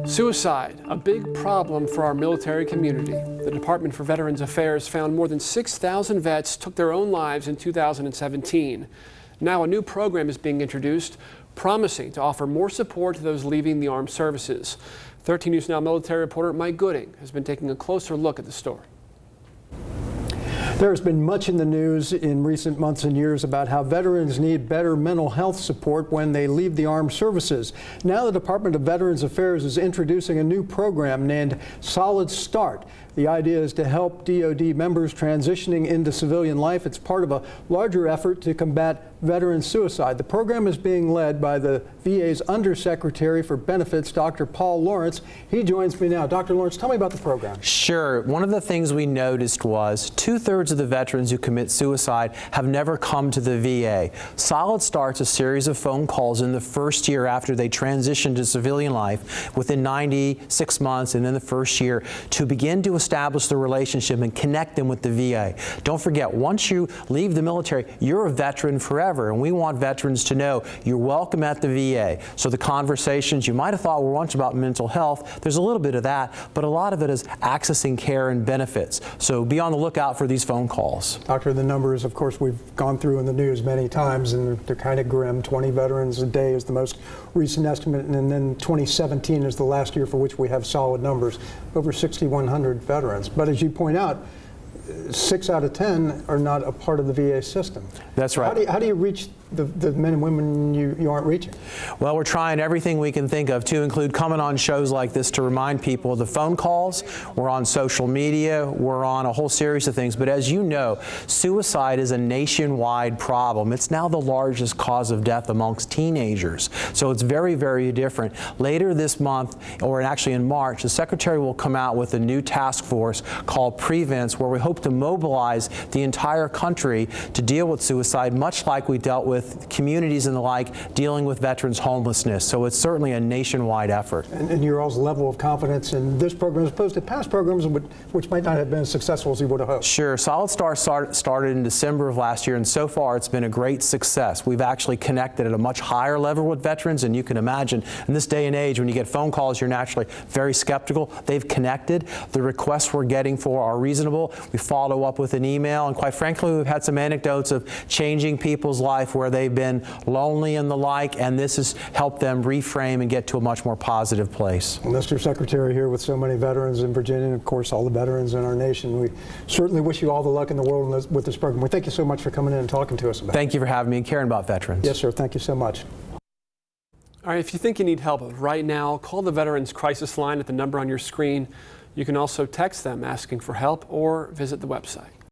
Suicide, a big problem for our military community. The Department for Veterans Affairs found more than 6,000 vets took their own lives in 2017. Now a new program is being introduced, promising to offer more support to those leaving the armed services. 13 News Now military reporter Mike Gooding has been taking a closer look at the story. There has been much in the news in recent months and years about how veterans need better mental health support when they leave the armed services. Now the Department of Veterans Affairs is introducing a new program named Solid Start. The idea is to help DoD members transitioning into civilian life. It's part of a larger effort to combat veteran suicide. The program is being led by the VA's Undersecretary for Benefits, Dr. Paul Lawrence. He joins me now. Dr. Lawrence, tell me about the program. Sure. One of the things we noticed was 2/3 of the veterans who commit suicide have never come to the VA. Solid Start's a series of phone calls in the first year after they transition to civilian life, within 96 months and in the first year, to begin to establish the relationship and connect them with the VA. Don't forget, once you leave the military, you're a veteran forever, and we want veterans to know you're welcome at the VA. So the conversations you might have thought were once about mental health, there's a little bit of that, but a lot of it is accessing care and benefits. So be on the lookout for these phone calls. Doctor, the numbers, of course, we've gone through in the news many times, and they're kind of grim. 20 veterans a day is the most recent estimate, and then 2017 is the last year for which we have solid numbers, over 6,100 veterans. But as you point out, 6 out of 10 are not a part of the VA system. That's right. How do you reach the men and women you aren't reaching? Well, we're trying everything we can think of, to include coming on shows like this to remind people of the phone calls. We're on social media. We're on a whole series of things. But as you know, suicide is a nationwide problem. It's now the largest cause of death amongst teenagers. So it's very, very different. Later this month, or actually in March, the Secretary will come out with a new task force called Prevents, where we hope to mobilize the entire country to deal with suicide, much like we dealt with communities and the like dealing with veterans' homelessness. So it's certainly a nationwide effort. And your all's level of confidence in this program as opposed to past programs which might not have been as successful as you would have hoped? Sure. Solid Start started in December of last year, and so far it's been a great success. We've actually connected at a much higher level with veterans, and you can imagine in this day and age when you get phone calls, you're naturally very skeptical. They've connected. The requests we're getting for are reasonable. We follow up with an email, and quite frankly, we've had some anecdotes of changing people's life where they've been lonely and the like, and this has helped them reframe and get to a much more positive place. Well, Mr. Secretary, here with so many veterans in Virginia, and of course all the veterans in our nation, we certainly wish you all the luck in the world with this program. We thank you so much for coming in and talking to us about it. Thank you for having me and caring about veterans. Yes, sir. Thank you so much. All right, if you think you need help right now, call the Veterans Crisis Line at the number on your screen. You can also text them asking for help or visit the website.